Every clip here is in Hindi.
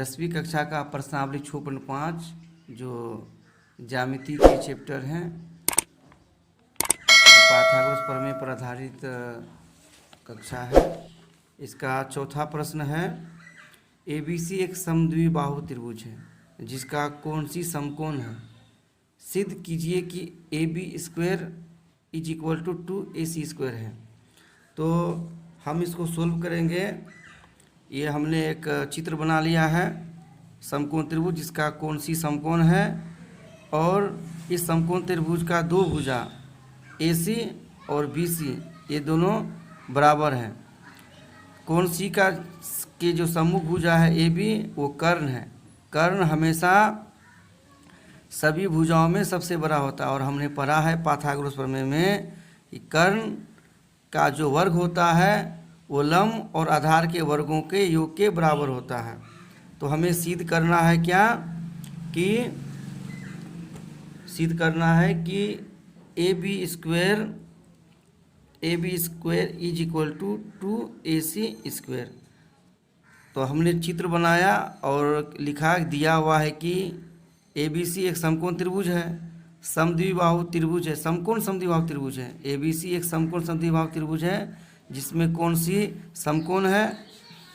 10वीं कक्षा का प्रश्नावली 6.5 जो ज्यामिति के चैप्टर हैं, पाइथागोरस प्रमेय पर आधारित कक्षा है। इसका चौथा प्रश्न है, ABC एक समद्विबाहु त्रिभुज है जिसका कोण सी समकोण है। सिद्ध कीजिए कि AB square is equal to 2AC square है। तो हम इसको सोल्व करेंगे। ये हमने एक चित्र बना लिया है, समकोण त्रिभुज जिसका कोण सी समकोण है और इस समकोण त्रिभुज का दो भुजा AC और BC ये दोनों बराबर हैं। कोण सी का के जो सम्मुख भुजा है AB वो कर्ण है। कर्ण हमेशा सभी भुजाओं में सबसे बड़ा होता है और हमने पढ़ा है पाइथागोरस प्रमेय में कि कर्ण का जो वर्ग होता है वो लंब और आधार के वर्गों के योग के बराबर होता है। तो हमें सिद्ध करना है क्या कि सिद्ध करना है कि AB square is equal to 2AC square. तो हमने चित्र बनाया और लिखा दिया हुआ है कि ABC एक समकोण त्रिभुज है, समद्विबाहु त्रिभुज है, समकोण समद्विबाहु त्रिभुज है। ABC एक समकोण समद्विबाहु त्रिभुज है जिसमें कोण सी समकोण है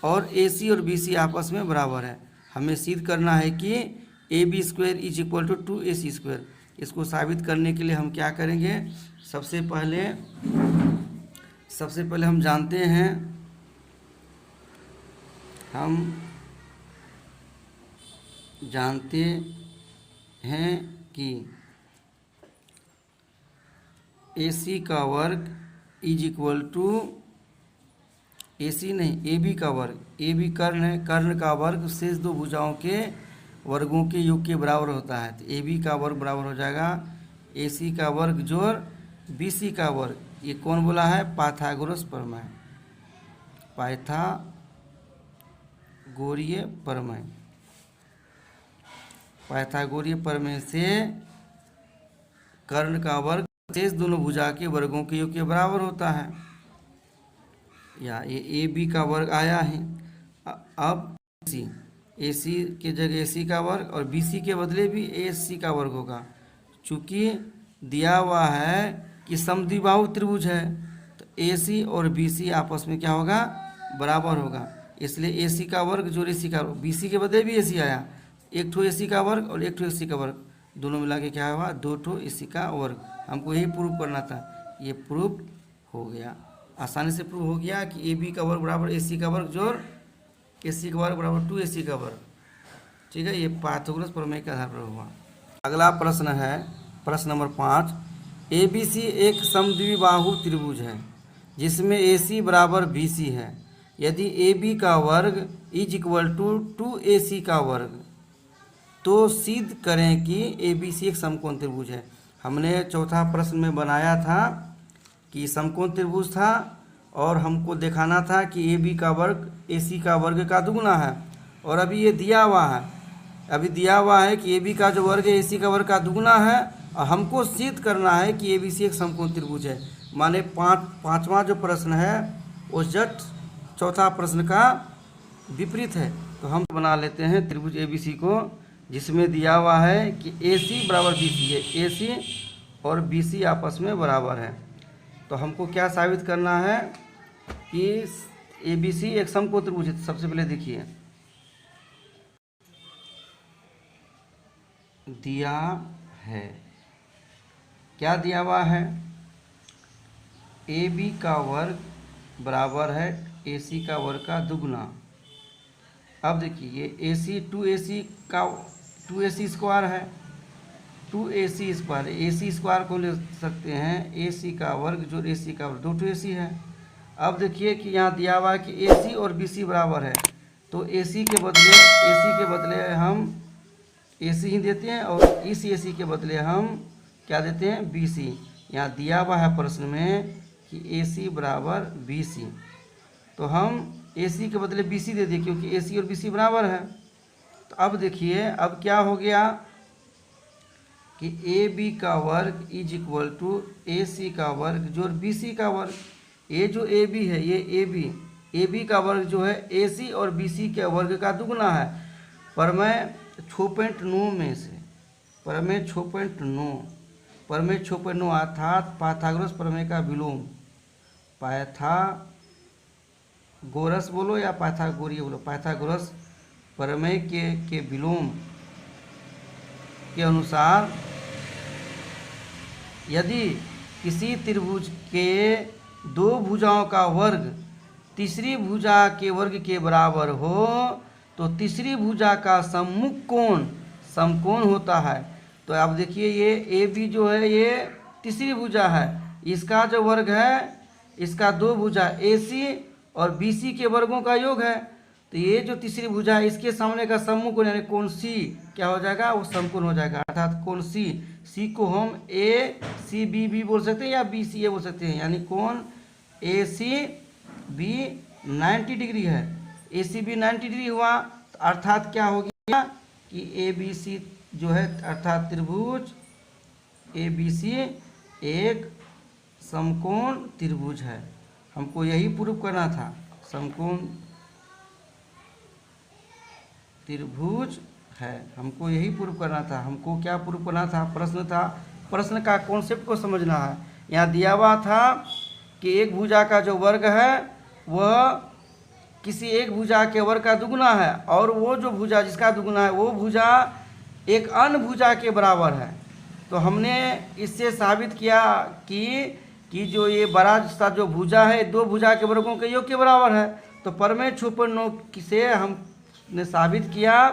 और AC और BC आपस में बराबर है। हमें सिद्ध करना है कि AB square is equal to 2AC square. इसको साबित करने के लिए हम क्या करेंगे, सबसे पहले हम जानते हैं कि AC का वर्ग इज इक्वल टू AC नहीं AB का वर्ग, AB कर्ण है, कर्ण का वर्ग शेष दो भुजाओं के वर्गों के योग के बराबर होता है। तो AB का वर्ग बराबर हो जाएगा AC का वर्ग जोड़ BC का वर्ग। ये कौन बोला है, पाइथागोरस प्रमेय, पाइथागोरीय प्रमेय से कर्ण का वर्ग शेष दोनों भुजा के वर्गों के योग के बराबर होता है। या ये AB का वर्ग आया है। अब AC के जगह AC का वर्ग और BC के बदले भी AC का वर्ग होगा। चूँकि दिया हुआ है कि समद्विबाहु त्रिभुज है तो AC और BC आपस में क्या होगा, बराबर होगा। इसलिए AC का वर्ग जोड़ AC का वर्ग, BC के बदले भी AC आया, एक ठो AC का वर्ग और एक ठो AC का वर्ग, दोनों मिला के क्या हुआ, दो ठो AC का वर्ग। हमको यही प्रूव करना था, ये प्रूव हो गया, आसानी से प्रूव हो गया कि AB का वर्ग बराबर AC का वर्ग जोड़ AC का वर्ग बराबर 2AC का वर्ग। ठीक है, ये पाइथागोरस प्रमेय के आधार पर हुआ। अगला प्रश्न है, प्रश्न नंबर 5, ABC एक समद्विबाहु त्रिभुज है जिसमें AC बराबर BC है। यदि AB का वर्ग इज इक्वल टू 2AC का वर्ग तो सिद्ध करें कि ABC एक समकोण त्रिभुज है। हमने चौथा प्रश्न में बनाया था कि समकोण त्रिभुज था और हमको दिखाना था कि AB का वर्ग AC का वर्ग का दुगुना है। और अभी ये दिया हुआ है, कि AB का जो वर्ग है AC का वर्ग का दुगुना है और हमको सिद्ध करना है कि ABC एक समकोण त्रिभुज है। माने पांचवा जो प्रश्न है वो जस्ट चौथा प्रश्न का विपरीत है। तो हम बना लेते हैं त्रिभुज ABC को जिसमें दिया हुआ है कि AC बराबर BC है, AC और BC आपस में बराबर है। तो हमको क्या साबित करना है कि ABC एक समकोण त्रिभुज है। सबसे पहले देखिए, दिया है, क्या दिया हुआ है, AB का वर्ग बराबर है AC का वर्ग का दुगुना। अब देखिए ये AC 2AC स्क्वायर है, 2AC स्क्वायर, AC स्क्वायर को ले सकते हैं AC का वर्ग जो AC का वर्ग, 2AC है। अब देखिए कि यहाँ दिया हुआ है कि AC और BC बराबर है, तो AC के बदले हम AC ही देते हैं और इस AC के बदले हम क्या देते हैं, BC। यहाँ दिया हुआ है प्रश्न में कि AC बराबर BC, तो हम AC के बदले BC दे दिए क्योंकि AC और BC बराबर है। तो अब देखिए, अब क्या हो गया कि AB का वर्ग इज इक्वल टू AC का वर्ग जोड़ BC का वर्ग। ये जो AB है, ये AB का वर्ग जो है AC और BC के वर्ग का दुगुना है। प्रमेय 6.9 में से, प्रमेय 6.9, प्रमेय 6.9 अर्थात पाइथागोरस प्रमेय का विलोम, पाइथागोरस बोलो या पाइथागोरीय बोलो, पाइथागोरस प्रमेय के विलोम के अनुसार यदि किसी त्रिभुज के दो भुजाओं का वर्ग तीसरी भुजा के वर्ग के बराबर हो तो तीसरी भुजा का सम्मुख कोण समकोण होता है। तो आप देखिए ये ए बी जो है ये तीसरी भुजा है, इसका जो वर्ग है इसका दो भुजा ए सी और बी सी के वर्गों का योग है। तो ये जो तीसरी भुजा है इसके सामने का सम्मुख कोण यानी कोण सी क्या हो जाएगा, वो समकोण हो जाएगा। अर्थात कोण सी को हम ए सी बी भी बोल सकते हैं या बी सी ए बोल सकते हैं, यानी कोण ए सी बी 90 डिग्री है। ए सी बी 90 डिग्री हुआ तो अर्थात क्या हो गया कि ए बी सी जो है अर्थात त्रिभुज ए बी सी एक समकोण त्रिभुज है। हमको यही प्रूफ करना था, समकोण त्रिभुज है, हमको यही प्रूफ करना था। हमको क्या प्रूफ करना था, प्रश्न था, प्रश्न का कॉन्सेप्ट को समझना है। यहाँ दिया हुआ था कि एक भुजा का जो वर्ग है वह किसी एक भुजा के वर्ग का दुगुना है और वो जो भुजा जिसका दुगुना है वो भुजा एक अन्य भुजा के बराबर है। तो हमने इससे साबित किया कि जो ये बड़ा सा जो भुजा है दो भुजा के वर्गों के योग के बराबर है। तो प्रमेय 6.9 से हमने साबित किया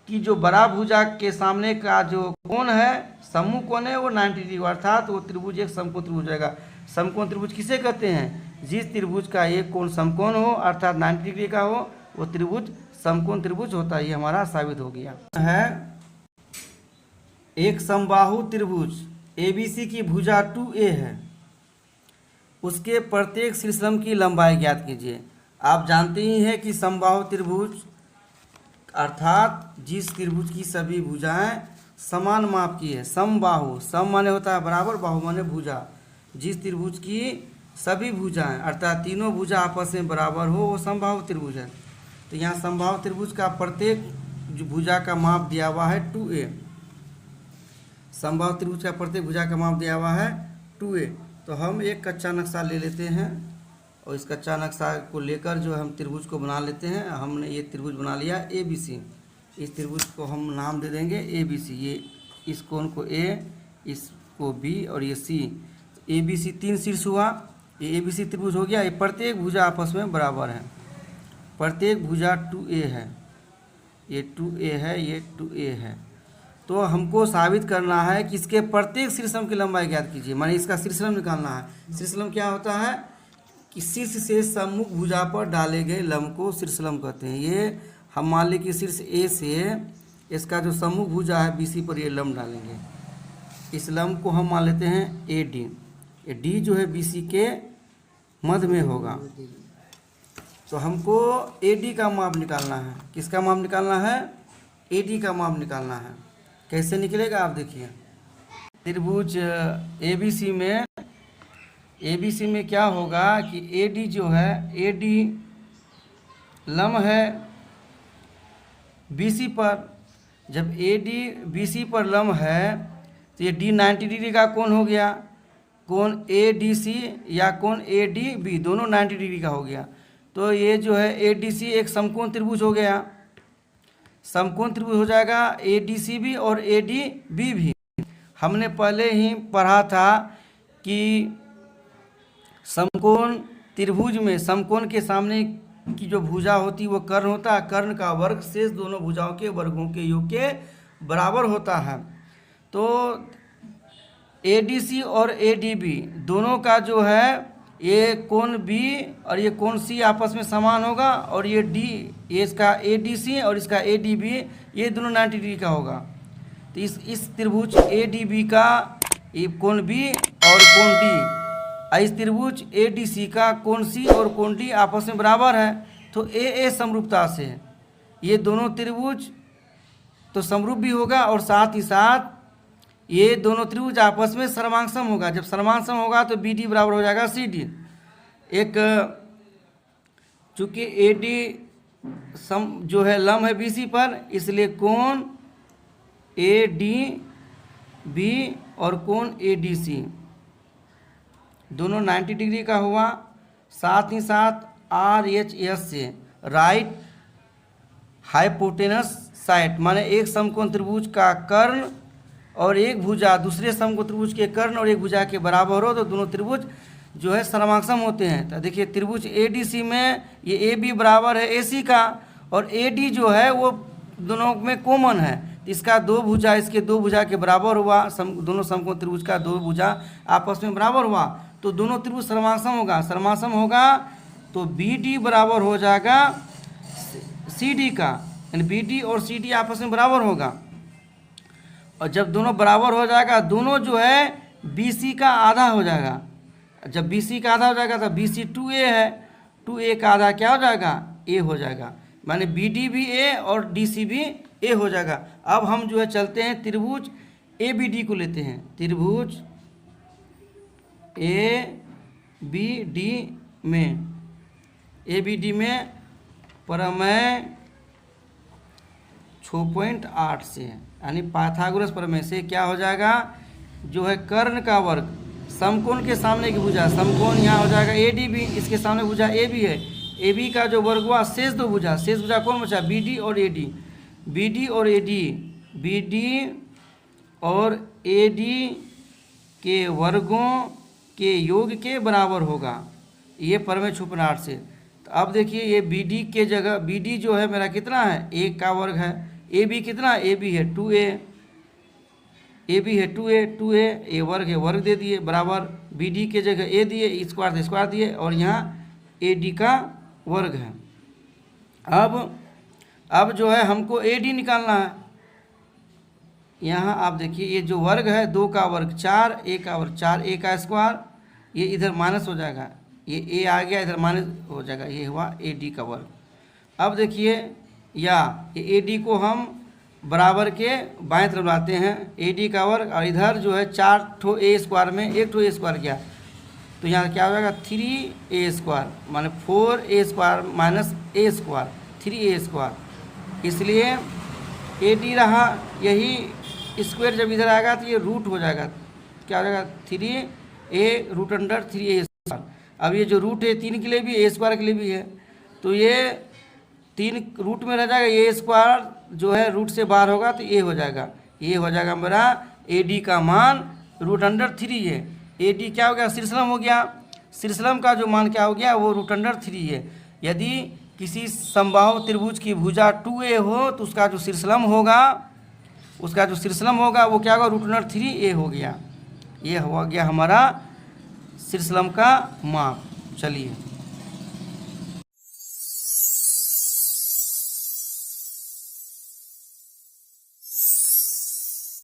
कि जो बड़ा भुजा के सामने का जो कोण है सम्मुख कोण है वो 90 डिग्री, अर्थात वो त्रिभुज एक समकोण त्रिभुज जाएगा। समकोण त्रिभुज किसे कहते हैं, जिस त्रिभुज का एक कोण समकोण हो अर्थात 90 डिग्री का हो वो त्रिभुज समकोण त्रिभुज होता है। ये हमारा साबित हो गया है। एक समबाहु त्रिभुज ABC की भुजा 2A है, उसके प्रत्येक शीर्षलंब की लंबाई ज्ञात कीजिए। आप जानते ही हैं कि समबाहु त्रिभुज अर्थात जिस त्रिभुज की सभी भुजाएं समान माप की है। समबाहु, सम माने होता है बराबर, बाहु माने भुजा। जिस त्रिभुज की सभी भुजाएं अर्थात तीनों भुजा आपस में बराबर हो वो समबाहु त्रिभुज है। तो यहाँ समबाहु त्रिभुज का प्रत्येक भुजा का माप दिया हुआ है 2A। समबाहु त्रिभुज का प्रत्येक भुजा का माप दिया हुआ है 2A। तो हम एक कच्चा नक्शा ले लेते हैं और इस कच्चा नक्शा को लेकर जो हम त्रिभुज को बना लेते हैं। हमने ये त्रिभुज बना लिया ABC। इस त्रिभुज को हम नाम दे देंगे ABC। ये इस कोण को A, इसको B और ये C। ABC 3 शीर्ष हुआ, ये ABC त्रिभुज हो गया। ये प्रत्येक भुजा आपस में बराबर है, प्रत्येक भुजा 2A है, ये 2A है, ये 2A है। तो हमको साबित करना है कि इसके प्रत्येक शीर्षलंब की लंबाई ज्ञात कीजिए, माने इसका शीर्षलंब निकालना है। शीर्षलंब क्या होता है कि शीर्ष से सम्मुख भुजा पर डाले गए लंब को शीर्षलंब कहते हैं। ये हम मान लें कि शीर्ष A से इसका जो सम्मुख भुजा है BC पर ये लंब डालेंगे। इस लंब को हम मान लेते हैं AD। ये D जो है BC के मध्य में होगा। तो हमको AD का माप निकालना है। किसका माप निकालना है, AD का माप निकालना है। कैसे निकलेगा आप देखिए। त्रिभुज ABC में क्या होगा कि AD जो है AD लंब है BC पर। जब AD BC पर लंब है तो ये D 90 डिग्री का कोण हो गया। कोण ADC या कोण ADB दोनों 90 डिग्री का हो गया। तो ये जो है ADC एक समकोण त्रिभुज हो गया। समकोण त्रिभुज हो जाएगा ADCB और ADB भी। हमने पहले ही पढ़ा था कि समकोण त्रिभुज में समकोण के सामने की जो भुजा होती है वो कर्ण होता है। कर्ण का वर्ग शेष दोनों भुजाओं के वर्गों के योग के बराबर होता है। तो ADC और ADB दोनों का जो है ये कोण B और ये कोण C आपस में समान होगा और ये D, ये इसका ADC और इसका ADB ये दोनों 90 डिग्री का होगा। तो इस त्रिभुज ADB का ये कोण B और कोण D, इस त्रिभुज ADC का कोण C और कोण D आपस में बराबर है। तो AA समरूपता से ये दोनों त्रिभुज तो समरूप भी होगा और साथ ही साथ ये दोनों त्रिभुज आपस में सर्वांगसम होगा। जब सर्वांगसम होगा तो BD बराबर हो जाएगा CD। एक चूँकि AD जो है लंब है BC पर, इसलिए कोण ADB और कोण ADC दोनों 90 डिग्री का हुआ। साथ ही साथ RHS से राइट हाइपोटेनस साइड, माने एक समकोण त्रिभुज का कर्ण और एक भुजा दूसरे समकोण त्रिभुज के कर्ण और एक भुजा के बराबर हो तो दोनों त्रिभुज जो है समक्षम होते हैं। तो देखिए त्रिभुज ADC में ये AB बराबर है AC का, और AD जो है वो दोनों में कॉमन है, तो इसका दो भुजा इसके दो भुजा के बराबर हुआ। दोनों समकोण त्रिभुज का दो भुजा आपस में बराबर हुआ तो दोनों त्रिभुज सर्वांसम होगा। सर्वांसम होगा तो BD बराबर हो जाएगा CD का, यानी BD और CD आपस में बराबर होगा। और जब दोनों बराबर हो जाएगा दोनों जो है BC का आधा हो जाएगा। जब BC का आधा हो जाएगा तो BC 2A है, 2A का आधा क्या हो जाएगा A हो जाएगा, माने BD भी A और DC भी A हो जाएगा। अब हम जो है चलते हैं त्रिभुज ABD को लेते हैं। त्रिभुज ABD में प्रमेय 6.8 से, यानी पाइथागोरस प्रमेय से क्या हो जाएगा, जो है कर्ण का वर्ग समकोण के सामने की भुजा, समकोण यहाँ हो जाएगा ADB, इसके सामने भुजा AB है, AB का जो वर्ग हुआ शेष दो भुजा, शेष भुजा कौन बचा BD और AD, BD और AD के वर्गों के योग के बराबर होगा, ये प्रमेय 6.8 से। तो अब देखिए ये BD के जगह BD जो है मेरा कितना है 1 का वर्ग है, AB कितना AB है 2A, AB है 2A ये वर्ग है, वर्ग दे दिए बराबर BD के जगह A दिए, स्क्वायर दिए और यहाँ AD का वर्ग है। अब जो है हमको AD निकालना है। यहाँ आप देखिए ये जो वर्ग है 2 का वर्ग 4, A का वर्ग 4, A का स्क्वायर, ये इधर माइनस हो जाएगा, ये A आ गया इधर माइनस हो जाएगा, ये हुआ AD का वर्ग। अब देखिए या ये AD को हम बराबर के बाएं तरफ लाते हैं, AD का वर्ग, और इधर जो है 4 ठो A स्क्वायर में 1 ठो A स्क्वायर किया तो यहाँ क्या हो जाएगा 3A स्क्वायर, माने 4A square minus A square 3A square, इसलिए AD रहा, यही स्क्वायर जब इधर आएगा तो ये रूट हो जाएगा, क्या हो जाएगा 3A root under 3A square. अब ये जो रूट है 3 के लिए भी A स्क्वायर के लिए भी है, तो ये 3 रूट में रह जाएगा, A स्क्वायर जो है रूट से बाहर होगा तो A हो जाएगा, ये हो जाएगा मेरा AD का मान रूट अंडर 3 है। AD क्या हो गया शीर्षलम हो गया, शीर्षलम का जो मान क्या हो गया वो रूट अंडर 3 है। यदि किसी समबाहु त्रिभुज की भुजा 2A हो तो उसका जो शीर्षलम होगा वो क्या होगा रूट अंडर 3A हो गया। ये हो गया हमारा शीर्षलम का माप। चलिए